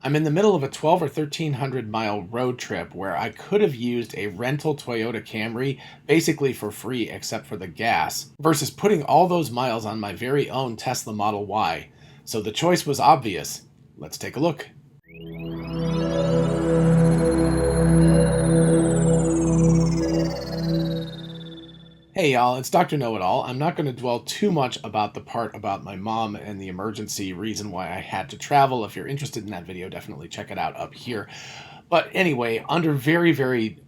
I'm in the middle of a 12 or 1300 mile road trip where I could have used a rental Toyota Camry basically for free except for the gas versus putting all those miles on my very own Tesla Model Y. So the choice was obvious. Let's take a look. Hey y'all, it's Dr. Know-It-All. I'm not going to dwell too much about the part about my mom and the emergency reason why I had to travel. If you're interested in that video, definitely check it out up here. But anyway, under very, very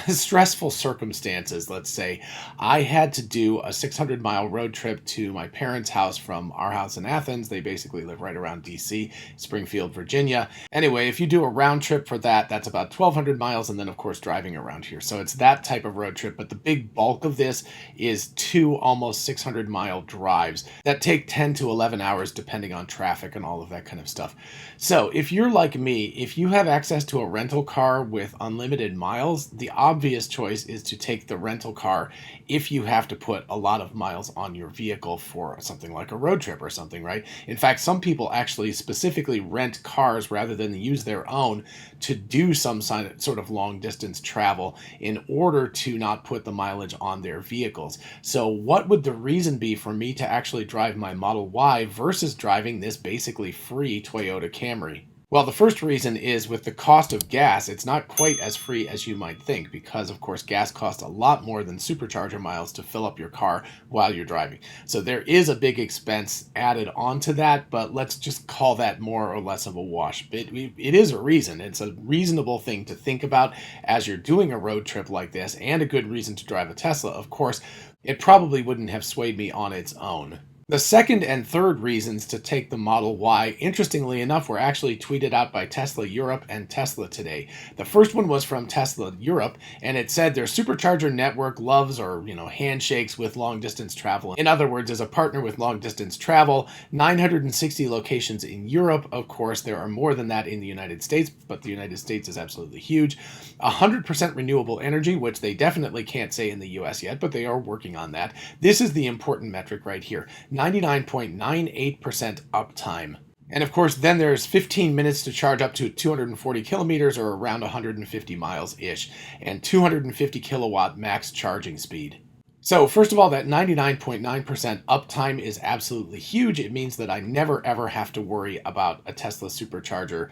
stressful circumstances, let's say, I had to do a 600-mile road trip to my parents' house from our house in Athens. They basically live right around DC, Springfield, Virginia. Anyway, if you do a round trip for that, that's about 1,200 miles, and then, of course, driving around here. So it's that type of road trip. But the big bulk of this is two almost 600-mile drives that take 10 to 11 hours, depending on traffic and all of that kind of stuff. So if you're like me, if you have access to a rental car with unlimited miles, the obvious choice is to take the rental car if you have to put a lot of miles on your vehicle for something like a road trip or something, right? In fact, some people actually specifically rent cars rather than use their own to do some sort of long distance travel in order to not put the mileage on their vehicles. So what would the reason be for me to actually drive my Model Y versus driving this basically free Toyota Camry? Well, the first reason is with the cost of gas, it's not quite as free as you might think because, of course, gas costs a lot more than Supercharger miles to fill up your car while you're driving. So there is a big expense added onto that, but let's just call that more or less of a wash. It is a reason. It's a reasonable thing to think about as you're doing a road trip like this, and a good reason to drive a Tesla. Of course, it probably wouldn't have swayed me on its own. The second and third reasons to take the Model Y, interestingly enough, were actually tweeted out by Tesla Europe and Tesla Today. The first one was from Tesla Europe, and it said their Supercharger network loves or, handshakes with long-distance travel. In other words, as a partner with long-distance travel, 960 locations in Europe. Of course, there are more than that in the United States, but the United States is absolutely huge. 100% renewable energy, which they definitely can't say in the US yet, but they are working on that. This is the important metric right here. 99.98% uptime. And of course, then there's 15 minutes to charge up to 240 kilometers or around 150 miles-ish, and 250 kilowatt max charging speed. So first of all, that 99.9% uptime is absolutely huge. It means that I never ever have to worry about a Tesla Supercharger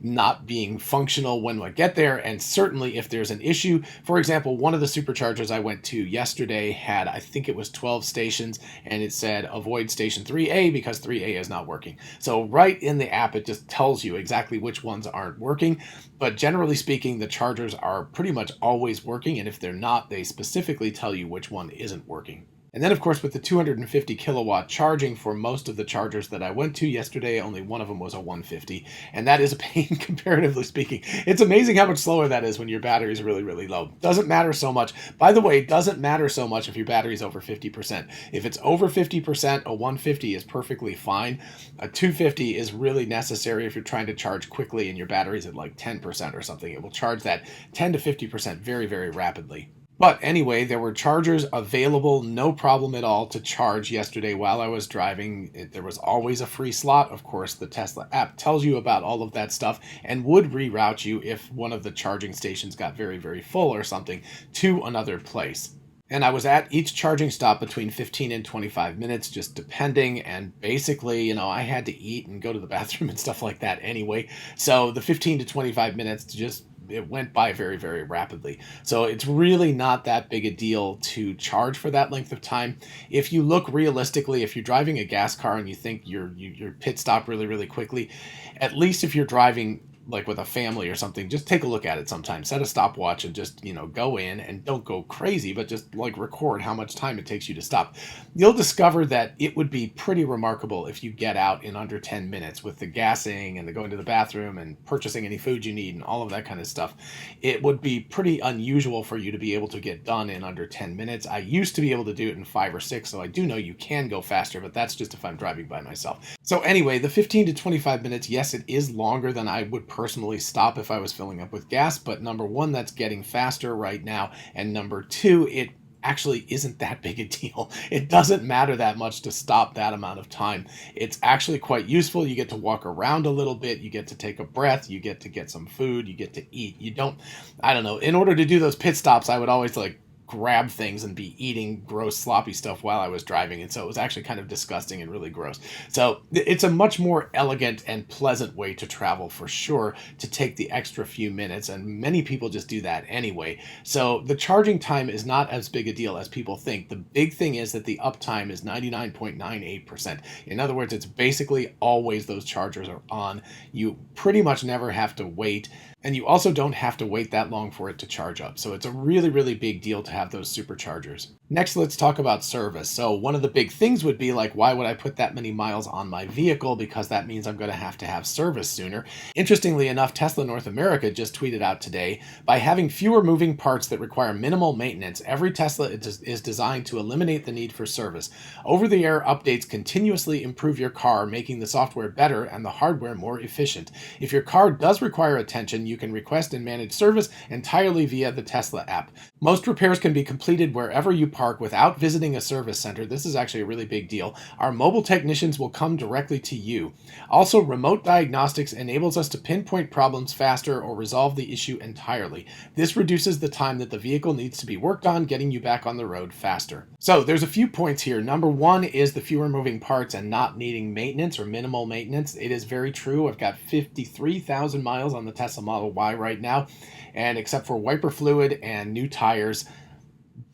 not being functional when I get there, and certainly if there's an issue. For example, one of the Superchargers I went to yesterday had, I think it was 12 stations, and it said avoid station 3A because 3A is not working. So right in the app, it just tells you exactly which ones aren't working. But generally speaking, the chargers are pretty much always working, and if they're not, they specifically tell you which one isn't working. And then, of course, with the 250 kilowatt charging for most of the chargers that I went to yesterday, only one of them was a 150, and that is a pain comparatively speaking. It's amazing how much slower that is when your battery is really, really low. Doesn't matter so much. By the way, it doesn't matter so much if your battery is over 50%. If it's over 50%, a 150 is perfectly fine. A 250 is really necessary if you're trying to charge quickly and your battery's at like 10% or something. It will charge that 10 to 50% very, very rapidly. But anyway, there were chargers available, no problem at all to charge yesterday while I was driving. There was always a free slot. Of course, the Tesla app tells you about all of that stuff and would reroute you if one of the charging stations got very, very full or something to another place. And I was at each charging stop between 15 and 25 minutes, just depending. And basically, I had to eat and go to the bathroom and stuff like that anyway. So the 15 to 25 minutes it went by very, very rapidly. So it's really not that big a deal to charge for that length of time. If you look realistically, if you're driving a gas car and you think your pit stop really, really quickly, at least if you're driving like with a family or something, just take a look at it sometime. Set a stopwatch and just, go in and don't go crazy, but just like record how much time it takes you to stop. You'll discover that it would be pretty remarkable if you get out in under 10 minutes with the gassing and the going to the bathroom and purchasing any food you need and all of that kind of stuff. It would be pretty unusual for you to be able to get done in under 10 minutes. I used to be able to do it in 5 or 6, so I do know you can go faster, but that's just if I'm driving by myself. So anyway, the 15 to 25 minutes, yes, it is longer than I would personally stop if I was filling up with gas, but number one, that's getting faster right now, and number two, it actually isn't that big a deal. It doesn't matter that much to stop that amount of time. It's actually quite useful. You get to walk around a little bit, you get to take a breath, you get some food, you get to eat. You don't, I don't know, in order to do those pit stops, I would always like grab things and be eating gross sloppy stuff while I was driving, and so it was actually kind of disgusting and really gross. So it's a much more elegant and pleasant way to travel for sure, to take the extra few minutes, and many people just do that anyway. So the charging time is not as big a deal as people think. The big thing is that the uptime is 99.98%. In other words, it's basically always those chargers are on. You pretty much never have to wait. And you also don't have to wait that long for it to charge up. So it's a really, really big deal to have those superchargers. Next, let's talk about service. So one of the big things would be like, why would I put that many miles on my vehicle? Because that means I'm going to have service sooner. Interestingly enough, Tesla North America just tweeted out today, by having fewer moving parts that require minimal maintenance, every Tesla is designed to eliminate the need for service. Over-the-air updates continuously improve your car, making the software better and the hardware more efficient. If your car does require attention, you can request and manage service entirely via the Tesla app. Most repairs can be completed wherever you park without visiting a service center. This is actually a really big deal. Our mobile technicians will come directly to you. Also, remote diagnostics enables us to pinpoint problems faster or resolve the issue entirely. This reduces the time that the vehicle needs to be worked on, getting you back on the road faster. So there's a few points here. Number one is the fewer moving parts and not needing maintenance or minimal maintenance. It is very true. I've got 53,000 miles on the Tesla Model Y right now, and except for wiper fluid and new tires,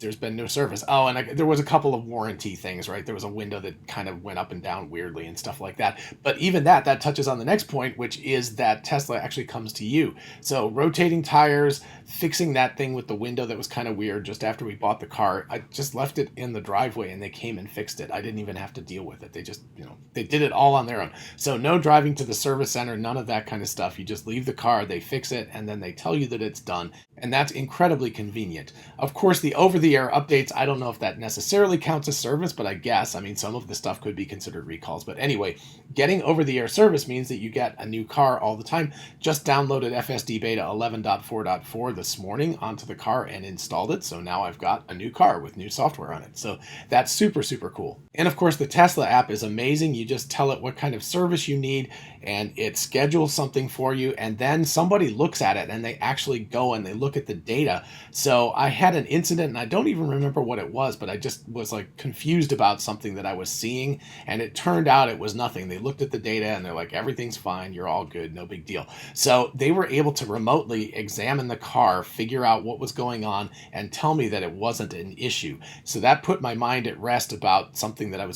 there's been no service. Oh, and there was a couple of warranty things, right? There was a window that kind of went up and down weirdly and stuff like that. But even that touches on the next point, which is that Tesla actually comes to you. So rotating tires, fixing that thing with the window that was kind of weird just after we bought the car, I just left it in the driveway and they came and fixed it. I didn't even have to deal with it. They just, they did it all on their own. So no driving to the service center, none of that kind of stuff. You just leave the car, they fix it, and then they tell you that it's done. And that's incredibly convenient. Of course, the over-the-air updates, I don't know if that necessarily counts as service, but I guess, some of the stuff could be considered recalls. But anyway, getting over-the-air service means that you get a new car all the time. Just downloaded FSD Beta 11.4.4 this morning onto the car and installed it. So now I've got a new car with new software on it. So that's super, super cool. And of course, the Tesla app is amazing. You just tell it what kind of service you need and it schedules something for you. And then somebody looks at it and they actually go and they look at the data. So I had an incident and I don't even remember what it was, but I just was like confused about something that I was seeing. And it turned out it was nothing. They looked at the data and they're like, everything's fine. You're all good. No big deal. So they were able to remotely examine the car, figure out what was going on and tell me that it wasn't an issue. So that put my mind at rest about something that I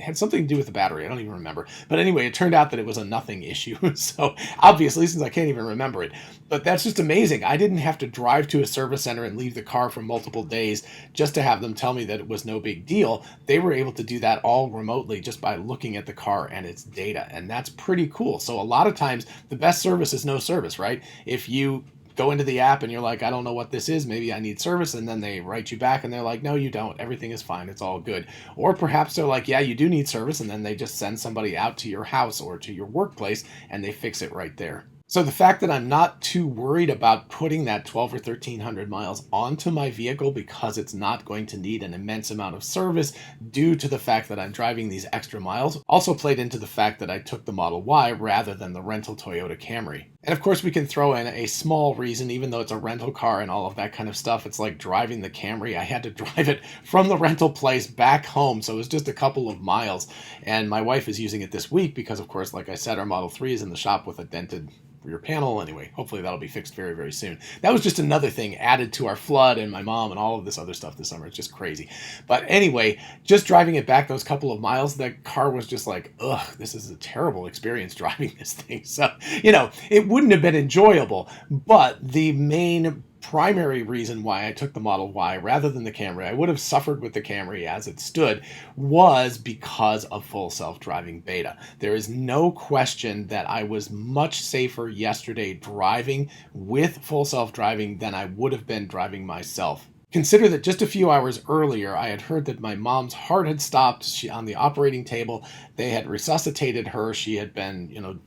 had something to do with the battery. I don't even remember. But anyway, it turned out that it was a nothing issue. So obviously, since I can't even remember it, but that's just amazing. I didn't have to drive to a service center and leave the car for multiple days just to have them tell me that it was no big deal. They were able to do that all remotely just by looking at the car and its data. And that's pretty cool. So a lot of times the best service is no service, right? If you go into the app and you're like, I don't know what this is, maybe I need service, and then they write you back and they're like, no, you don't, everything is fine, it's all good. Or perhaps they're like, yeah, you do need service, and then they just send somebody out to your house or to your workplace and they fix it right there. So the fact that I'm not too worried about putting that 12 or 1300 miles onto my vehicle because it's not going to need an immense amount of service due to the fact that I'm driving these extra miles also played into the fact that I took the Model Y rather than the rental Toyota Camry. And of course we can throw in a small reason, even though it's a rental car and all of that kind of stuff. It's like driving the Camry. I had to drive it from the rental place back home. So it was just a couple of miles. And my wife is using it this week because of course, like I said, our Model 3 is in the shop with a dented rear panel. Anyway, hopefully that'll be fixed very, very soon. That was just another thing added to our flood and my mom and all of this other stuff this summer. It's just crazy. But anyway, just driving it back those couple of miles, the car was just like, ugh, this is a terrible experience driving this thing. So, it wouldn't have been enjoyable, but the main primary reason why I took the Model Y rather than the Camry, I would have suffered with the Camry as it stood, was because of full self-driving beta. There is no question that I was much safer yesterday driving with full self-driving than I would have been driving myself. Consider that just a few hours earlier, I had heard that my mom's heart had stopped. On the operating table, they had resuscitated her. She had been,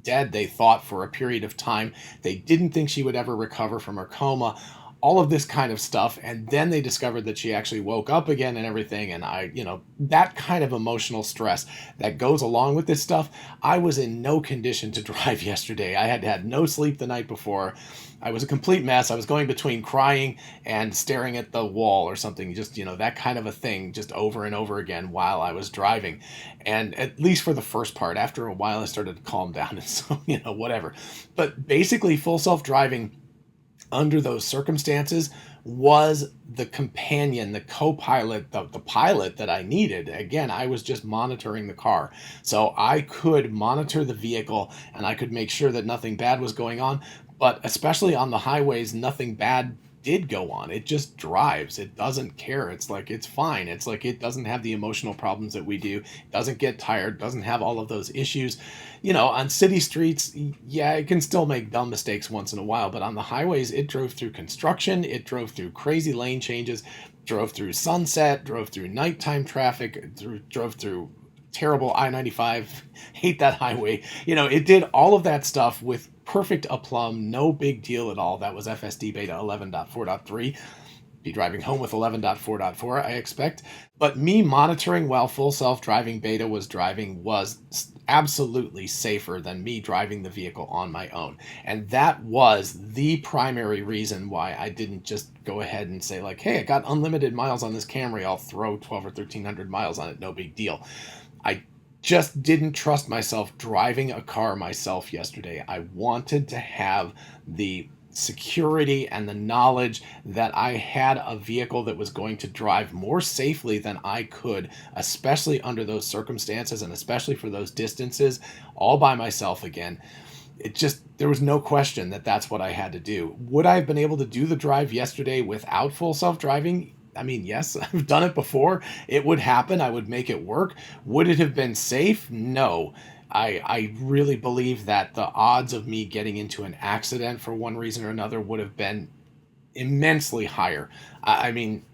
dead, they thought, for a period of time. They didn't think she would ever recover from her coma. all of this kind of stuff. And then they discovered that she actually woke up again and everything. And that kind of emotional stress that goes along with this stuff. I was in no condition to drive yesterday. I had had no sleep the night before. I was a complete mess. I was going between crying and staring at the wall or something, just, that kind of a thing, just over and over again while I was driving. And at least for the first part, after a while, I started to calm down and so, whatever. But basically, full self-driving under those circumstances was the companion, the co-pilot, the pilot that I needed. Again, I was just monitoring the car. So I could monitor the vehicle and I could make sure that nothing bad was going on. But especially on the highways, nothing bad did go on. It just drives. It doesn't care. It's like, it's fine. It's like, it doesn't have the emotional problems that we do. It doesn't get tired, doesn't have all of those issues. On city streets, yeah, it can still make dumb mistakes once in a while, but on the highways, it drove through construction. It drove through crazy lane changes, drove through sunset, drove through nighttime traffic, drove through terrible I-95, hate that highway. It did all of that stuff with perfect aplomb, no big deal at all. That was FSD Beta 11.4.3. Be driving home with 11.4.4, I expect. But me monitoring while full self-driving beta was driving was absolutely safer than me driving the vehicle on my own. And that was the primary reason why I didn't just go ahead and say like, hey, I got unlimited miles on this Camry. I'll throw 12 or 1,300 miles on it. No big deal. I just didn't trust myself driving a car myself yesterday. I wanted to have the security and the knowledge that I had a vehicle that was going to drive more safely than I could, especially under those circumstances and especially for those distances, all by myself again. There was no question that that's what I had to do. Would I have been able to do the drive yesterday without full self-driving? I mean, yes, I've done it before. It would happen. I would make it work. Would it have been safe? No. I really believe that the odds of me getting into an accident for one reason or another would have been immensely higher. I mean,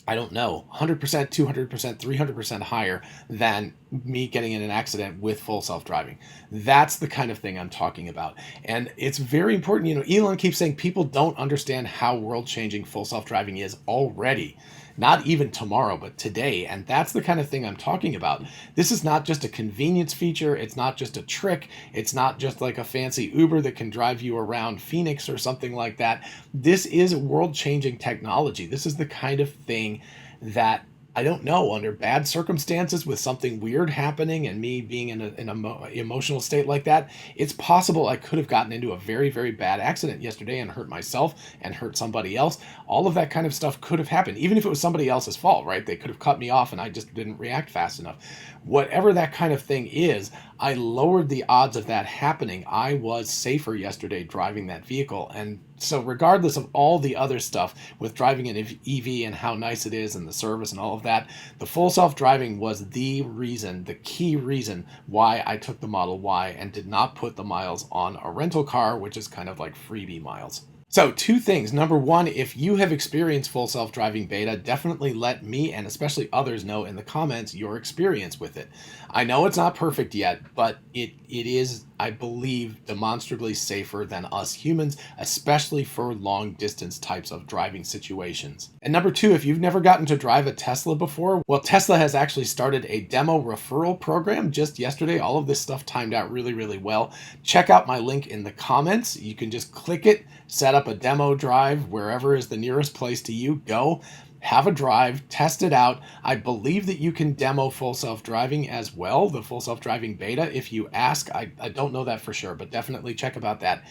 I don't know, 100%, 200%, 300% higher than me getting in an accident with full self-driving. That's the kind of thing I'm talking about. And it's very important. Elon keeps saying people don't understand how world-changing full self-driving is already. Not even tomorrow, but today. And that's the kind of thing I'm talking about. This is not just a convenience feature. It's not just a trick. It's not just like a fancy Uber that can drive you around Phoenix or something like that. This is world-changing technology. This is the kind of thing that, I don't know, under bad circumstances with something weird happening and me being in an emotional state like that, it's possible I could have gotten into a very, very bad accident yesterday and hurt myself and hurt somebody else. All of that kind of stuff could have happened, even if it was somebody else's fault, right? They could have cut me off and I just didn't react fast enough. Whatever that kind of thing is, I lowered the odds of that happening. I was safer yesterday driving that vehicle. And so regardless of all the other stuff with driving an EV and how nice it is and the service and all of that, the full self-driving was the reason, the key reason why I took the Model Y and did not put the miles on a rental car, which is kind of like freebie miles. So 2 things. Number 1, if you have experienced full self-driving beta, definitely let me and especially others know in the comments your experience with it. I know it's not perfect yet, but it is, I believe, demonstrably safer than us humans, especially for long distance types of driving situations. And number 2, if you've never gotten to drive a Tesla before, well, Tesla has actually started a demo referral program just yesterday. All of this stuff timed out really, really well. Check out my link in the comments. You can just click it, set up a demo drive wherever is the nearest place to you. Go. Have a drive, test it out. I believe that you can demo full self-driving as well, the full self-driving beta, if you ask. I don't know that for sure, but definitely check about that.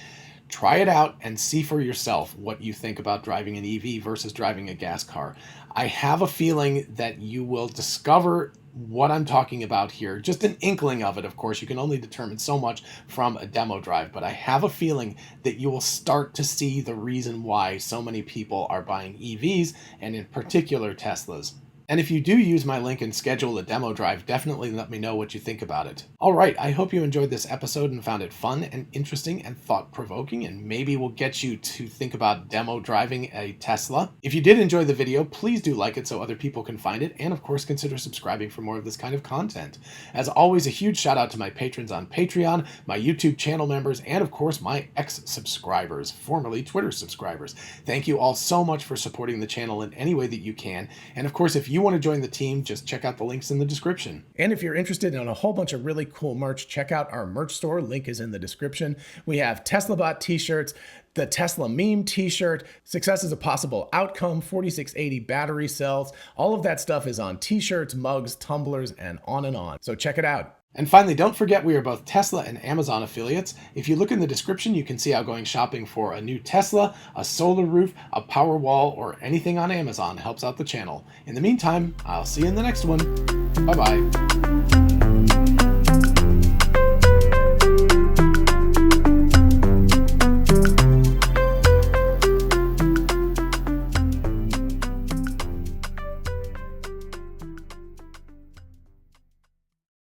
Try it out and see for yourself what you think about driving an EV versus driving a gas car. I have a feeling that you will discover what I'm talking about here. Just an inkling of it, of course. You can only determine so much from a demo drive, but I have a feeling that you will start to see the reason why so many people are buying EVs, and in particular Teslas. And if you do use my link and schedule a demo drive, definitely let me know what you think about it. All right, I hope you enjoyed this episode and found it fun and interesting and thought-provoking, and maybe will get you to think about demo driving a Tesla. If you did enjoy the video, please do like it so other people can find it, and of course consider subscribing for more of this kind of content. As always, a huge shout out to my patrons on Patreon, my YouTube channel members, and of course my ex-subscribers, formerly Twitter subscribers. Thank you all so much for supporting the channel in any way that you can, and of course if you want to join the team, just check out the links in the description. And if you're interested in a whole bunch of really cool merch, check out our merch store. Link is in the description. We have TeslaBot t-shirts, the Tesla meme t-shirt, success is a possible outcome, 4680 battery cells. All of that stuff is on t-shirts, mugs, tumblers, and on. So check it out. And finally, don't forget we are both Tesla and Amazon affiliates. If you look in the description, you can see how going shopping for a new Tesla, a solar roof, a power wall, or anything on Amazon helps out the channel. In the meantime, I'll see you in the next one. Bye-bye.